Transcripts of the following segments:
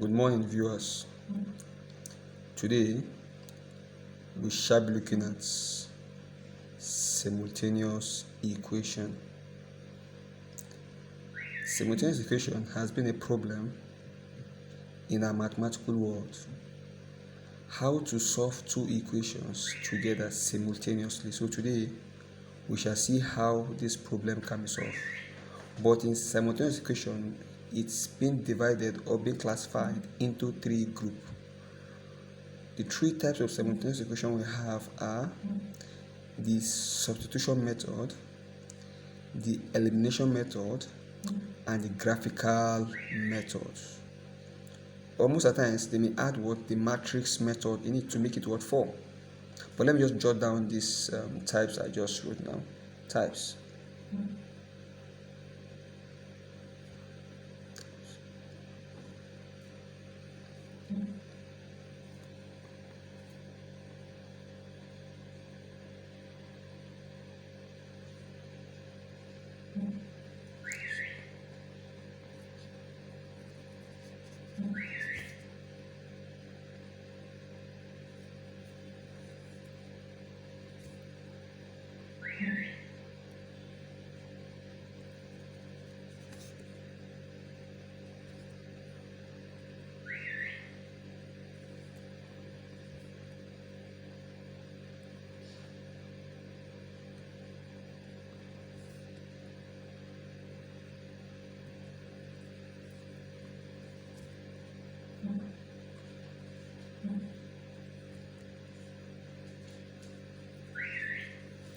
Good morning, viewers. Today we shall be looking at simultaneous equation. Simultaneous equation has been a problem in our mathematical world. How to solve two equations together simultaneously. So today we shall see how this problem can be solved. But in simultaneous equation, it's been divided or been classified into three groups. The three types of simultaneous equation we have are the substitution method, the elimination method, and the graphical method. Or most of the times they may add the matrix method in it to make it 4. But let me just jot down these types I just wrote now. Types.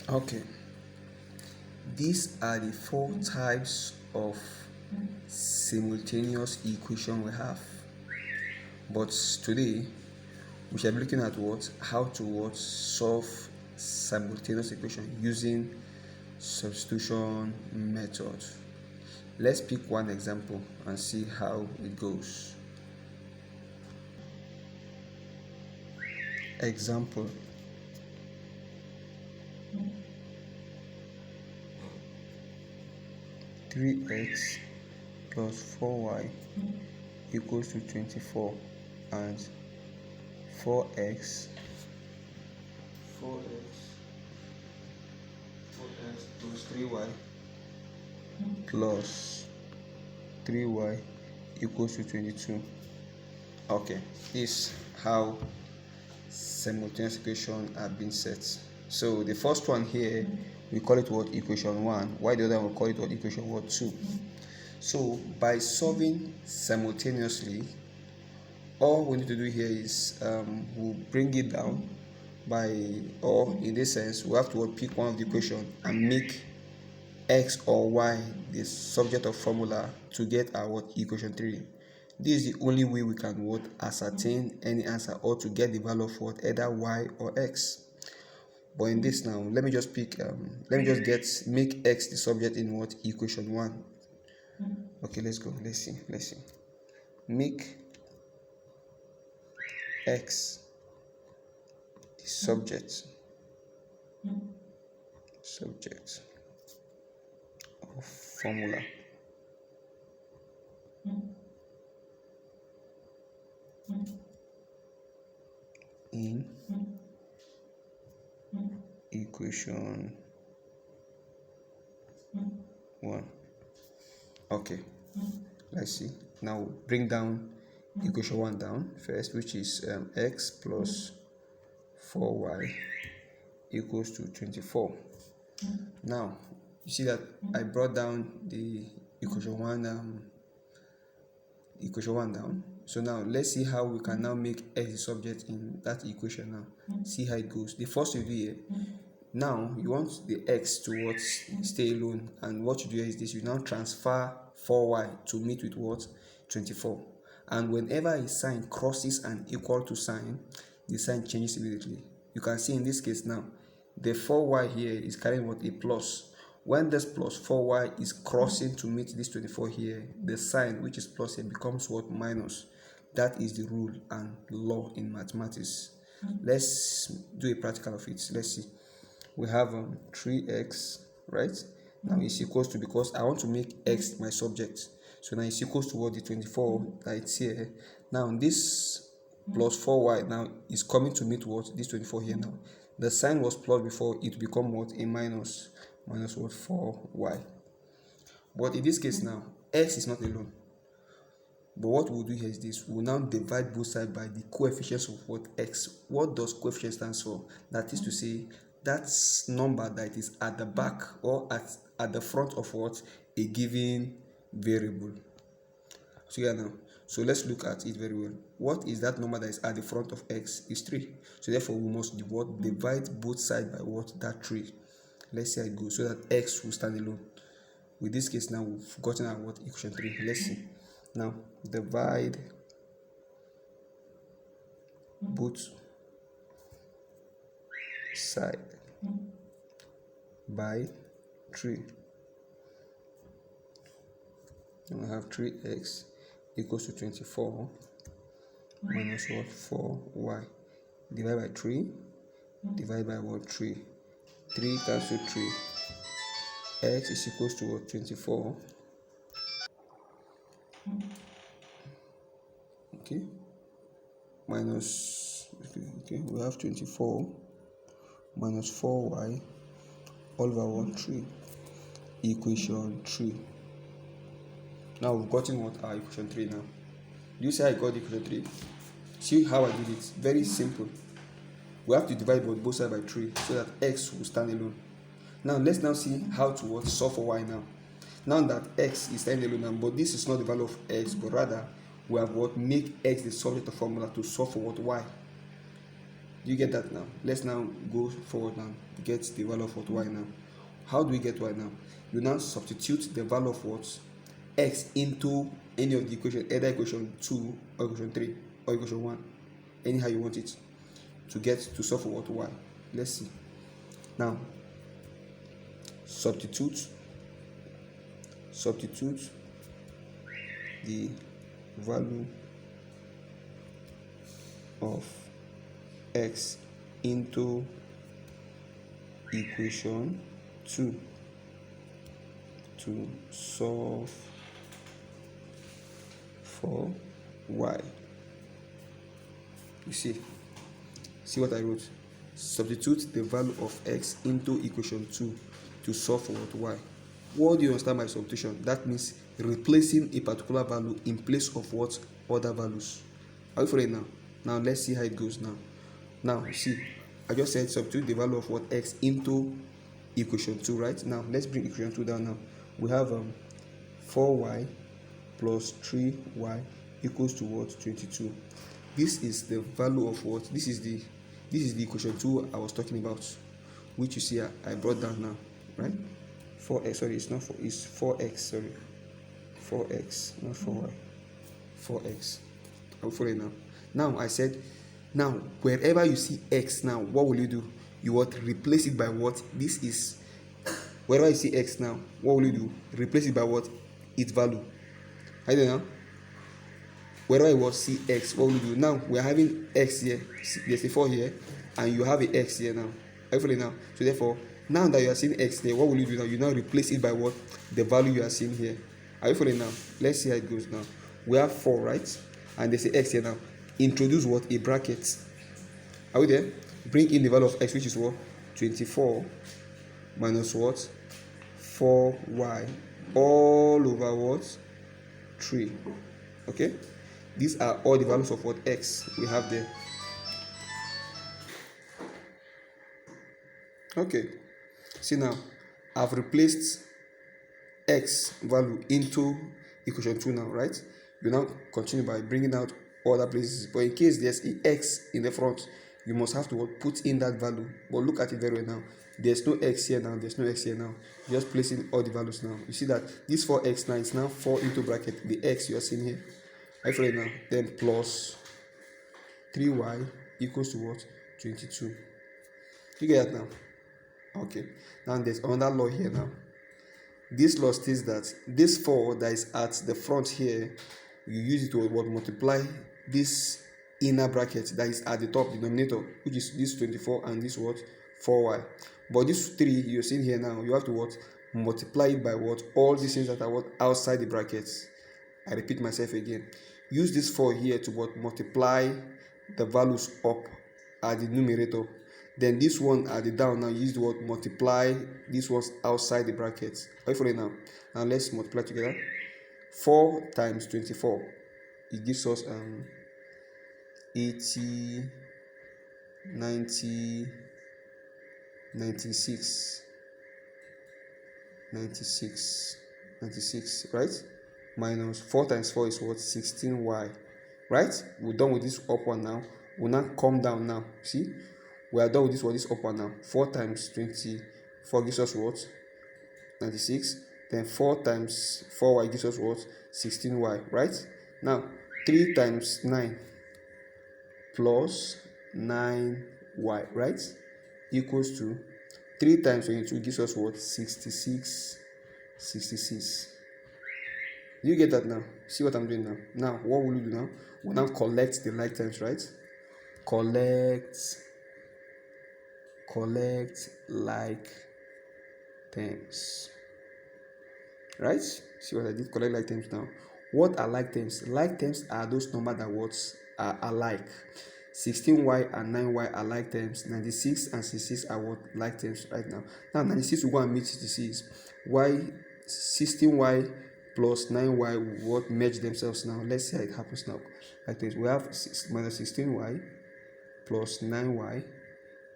Okay. These are the 4 types of simultaneous equation we have. But today we shall be looking at how to solve simultaneous equation using substitution method. Let's pick one example and see how it goes. Example: 3x plus 4y equals to 24, and 4x plus 3y plus 3y equals to 22. Okay, this is how simultaneous equation have been set. So the first one here, we call it equation 1, while the other one we call it equation 2. So by solving simultaneously, all we need to do here is we'll bring it down or in this sense we have to pick one of the equation and make x or y the subject of formula to get our equation 3. This is the only way we can ascertain any answer or to get the value of either y or x. But in this now, let me just make x the subject in equation 1. Okay, let's go. Let's see. Make x the subject of formula in equation 1. Okay, let's see. Now bring down equation 1 down first, which is x plus 4y equals to 24. Now you see that I brought down the equation 1 down. So now let's see how we can now make x the subject in that equation. Now see how it goes. The first you do here, now you want the x to stay alone, and what you do is this: you now transfer 4y to meet with 24, and whenever a sign crosses an equal to sign, the sign changes immediately. You can see in this case now the 4y here is carrying a plus. When this plus 4y is crossing to meet this 24 here, the sign which is plus here becomes minus. That is the rule and law in mathematics. Let's do a practical of it. Let's see. We have 3x, right? Now it's equals to, because I want to make x my subject, So now it's equals to what? The 24 that it's here. Now this plus 4y now is coming to meet what? This 24 here now. The sign was plus before, it become what? A minus. Minus what? 4y. But in this case now, x is not alone. But what we'll do here is this: we'll now divide both sides by the coefficients of what? X. What does coefficient stand for? That is to say, that number that is at the back or at the front of what? A given variable. So yeah, now, so let's look at it very well. What is that number that is at the front of x? Is 3. So therefore we must divide both sides by what? That 3. Let's see how it goes, so that x will stand alone. With this case now, we've gotten our what? Equation 3. Let's see. Now divide both side by 3. And we have 3x equals to 24 minus what? 4y. Divide by 3. Divide by what? 3. 3 cancel 3. X is equals to what? 24. Okay. Minus, okay, we have 24 minus 4y all over 1 3. Equation 3. Now we've gotten what? Our equation 3 now. Do you see how I got equation 3? See how I did it? Very simple. We have to divide both sides by 3 so that x will stand alone. Now let's now see how to what? Solve for y now. Now that x is standing alone now, but this is not the value of x, but rather we have what? Make x the subject of formula to solve for what? Y. Do you get that now? Let's now go forward now. Get the value of what? Y now. How do we get y now? You now substitute the value of what? X into any of the equation, either equation 2 or equation 3 or equation 1, anyhow you want it, to get to solve for what? Y. Let's see. Now substitute the value of x into equation 2 to solve for y. You see what I wrote? Substitute the value of x into equation 2 to solve for what? Y. What do you understand by substitution? That means replacing a particular value in place of what? Other values. Are you following now? Now let's see how it goes now. Now see, I just said substitute the value of what? X into equation 2, right? Now let's bring equation 2 down now. We have 4y plus 3y equals to what? 22. This is the value of what? This is the equation 2 I was talking about, which you see I brought down now, right? 4x, sorry, it's not 4, it's 4x, sorry. 4x, not 4y. 4x. I'm following now. Now I said, now wherever you see x now, what will you do? You want to replace it by what? This is, wherever you see x now, what will you do? Replace it by what? Its value. I don't know. Wherever you want to see x, what will you do? Now we are having x here, there's a 4 here, and you have a x here now. Are you following now? So therefore, now that you are seeing x there, what will you do now? You now replace it by what? The value you are seeing here. Are you following now? Let's see how it goes now. We have 4, right? And there's a x here now. Introduce what? A bracket. Are we there? Bring in the value of x, which is what? 24 minus what? 4y all over what? 3. Okay? These are all the values of what? X we have there. Okay. See now, I've replaced x value into equation 2 now, right? You now continue by bringing out other places, but in case there's an x in the front, you must have to put in that value. But look at it very well now. There's no x here now, there's no x here now. Just placing all the values now. You see that this 4x now is now 4 into bracket the x you are seeing here. I feel it now. Then plus 3y equals to what? 22. You get that now? Okay. Now there's another law here now. This law states that this 4 that is at the front here, you use it to what? Multiply this inner bracket that is at the top denominator, which is this 24 and this what? 4y. But this 3 you're seeing here now, you have to what? Multiply it by what? All these things that are what? Outside the brackets. I repeat myself again. Use this 4 here to what? Multiply the values up at the numerator. Then this one at the down, now use the word multiply this one's outside the brackets. Are you following now? Now let's multiply together. 4 times 24, it gives us 80, 90, 96, 96, 96, right? Minus 4 times 4 is what? 16y, right? We're done with this up one now. We'll now come down now. See, we are done with this one, this up one now. 4 times 24 gives us what? 96. Then 4 times 4y gives us what? 16y, right? Now 3 times 9 plus 9y, right? Equals to 3 times 22 gives us what? 66. 66. Do you get that now? See what I'm doing now? Now, what will we do now? We'll now collect the like terms, right? Collect like terms. Right? See what I did? Collect like terms now. What are like terms? Like terms are those numbers that what are alike. 16y and 9y are like terms. 96 and 66 are what? Like terms right now. Now 96 will go and meet 66. Y 16y plus 9y will what? Merge themselves now. Let's see how it happens now. Like this. We have minus 16y plus 9y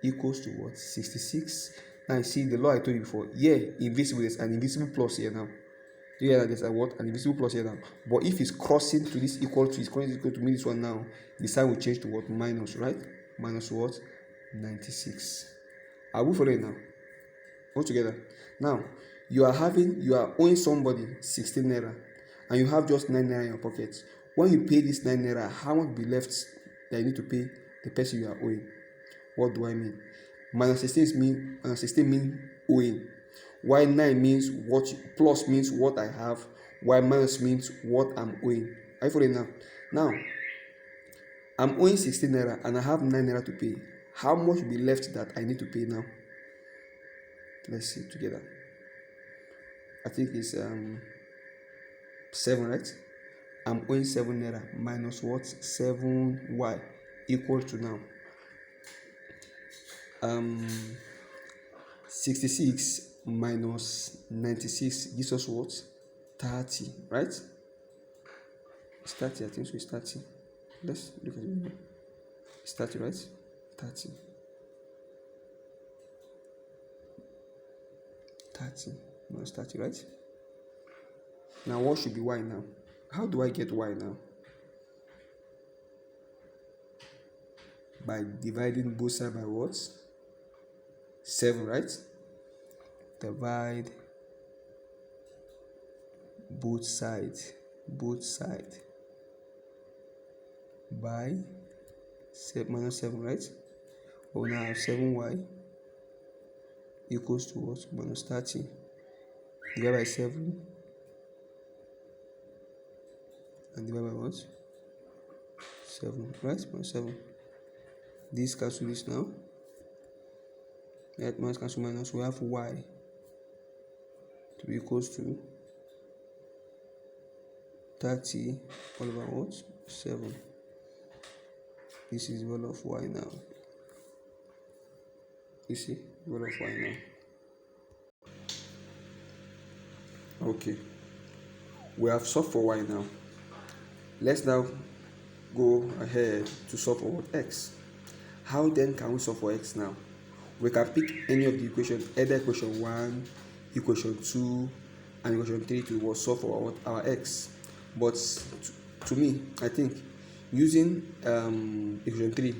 equals to what? 66. Now you see the law I told you before. Here, invisible, there's an invisible plus here now. Do you hear that? There's a what? An invisible plus here now. But if it's crossing to this equal to, it's equal to mean this one now, the sign will change to what? Minus, right? Minus what? 96. Are we following now? All together. Now, you are owing somebody 16 naira and you have just 9 naira in your pocket. When you pay this 9 naira, how much will be left that you need to pay the person you are owing? What do I mean? Minus 16 means owing. While 9 means what, plus means what I have, while minus means what I'm owing. Are you following now? Now, I'm owing 16 naira and I have 9 naira to pay. How much will be left that I need to pay now? Let's see together. I think it's 7, right? I'm owing 7 naira minus what? 7y equal to now 66 minus 96 gives us what? 30, right? It's 30, I think so. It's 30. Let's look at it. It's 30, right? 30. 30 minus 30, right? Now what should be y now? How do I get y now? By dividing both sides by what? 7, right? Divide both sides by 7 minus 7, right? We now have 7y equals to what? Minus 30 divided by 7 and divided by what? 7, right? Minus 7. This cancel this now. Right, minus cancel minus. We have y to be equals to 30 all over what? 7. This is the value of y now. You see, the value of y now. Okay. We have solved for y now. Let's now go ahead to solve for what? X. How then can we solve for x now? We can pick any of the equations, either equation 1, equation 2, and equation 3 to solve for our x. But to me, I think using equation 3,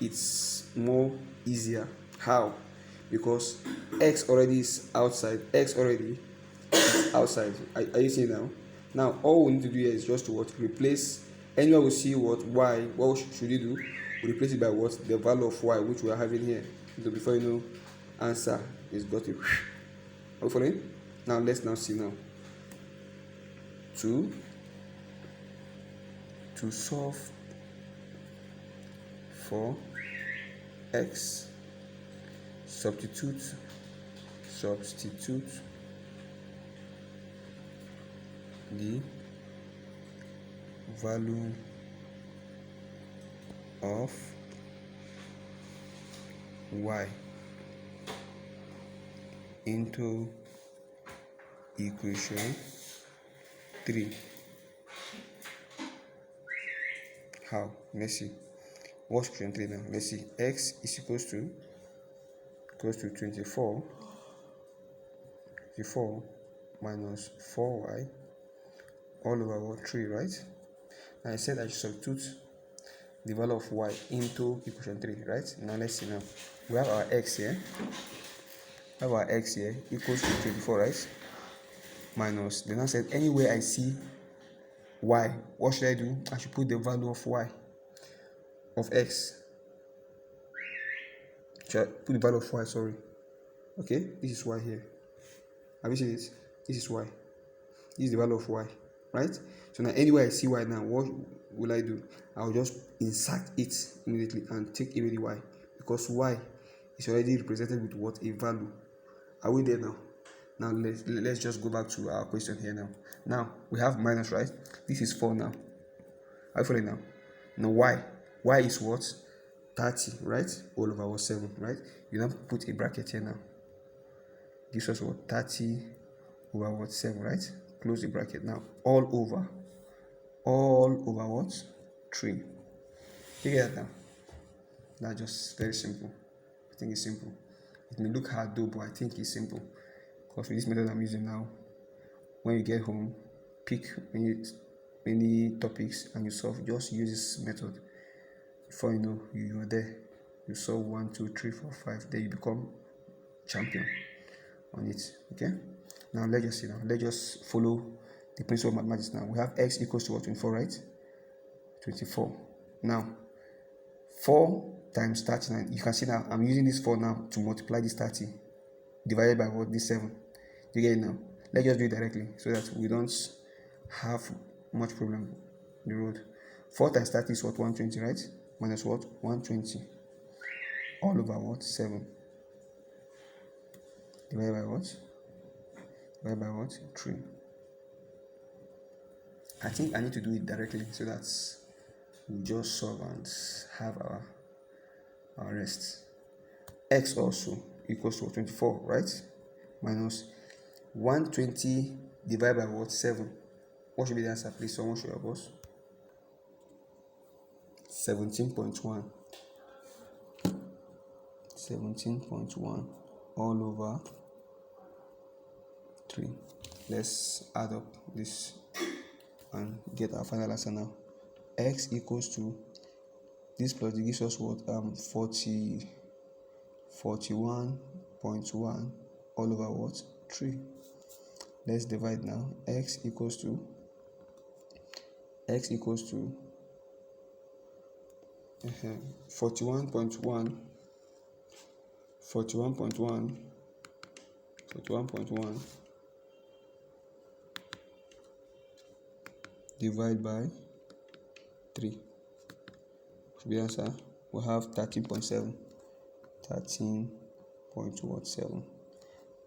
it's more easier. How? Because x already is outside. X already is outside. Are you seeing now? Now all we need to do here is just to what? Replace anywhere we see what y. What should you do? We replace it by what? The value of y, which we are having here. So before you know, answer is got it. Are you following? Now let's now see now. To solve for x, substitute the value of y into equation 3. How? Let's see. What's equation 3 now? Let's see. X is equals to 24 minus 4y all over what? 3, right? And I said I should substitute the value of y into equation 3, right? Now let's see now. We have our x here. Equals to 24, right? Minus, then I said anywhere I see y, what should I do? I should put the value of y, of x. Should I put the value of y, sorry. Okay, this is y here. Have you seen it? This is y. This is the value of y, right? So now anywhere I see y now, what will I do? I'll just insert it immediately and take away the y, because y is already represented with what? A value. Are we there now? Now let's just go back to our question here now. Now we have minus, right? This is 4 now. Are you following now? Now y is what? 30, right? All over what? 7, right? You now put a bracket here now. Gives us what? 30 over what? 7, right? Close the bracket now. All over what? 3. You get that now? That's just very simple. I think it's simple. It may look hard though, but I think it's simple. Because with this method I'm using now, when you get home, pick many topics and you solve. Just use this method. Before you know, you are there. You solve 1, 2, 3, 4, 5. Then you become champion on it. Okay. Now let's just see now. Let's just follow the principle of mathematics now. We have x equals to what? 24, right? 24. Now 4 times 39. You can see now I'm using this 4 now to multiply this 30 divided by what? This 7. You get it now? Let's just do it directly so that we don't have much problem on the road. 4 times 30 is what? 120, right? Minus what? 120 all over what? 7 divided by what? Divided by what? 3. I think I need to do it directly so that we just solve and have our rest. X also equals to 24, right? Minus 120 divided by what? 7. What should be the answer, please? Someone should help us. 17.1. 17.1 all over 3. Let's add up this and get our final answer now. X equals to this plus this gives us what? 41.1 all over what? 3. Let's divide now. X equals to 41.1 divided by 3. Should be answer. We have 13.7. 13.7.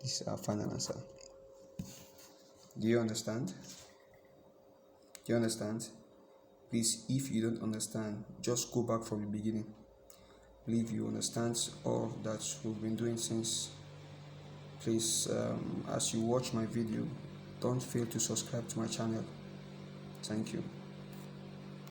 This is our final answer. Do you understand? Please, if you don't understand, just go back from the beginning. Believe you understand all that we've been doing since. Please, as you watch my video, don't fail to subscribe to my channel. Thank you.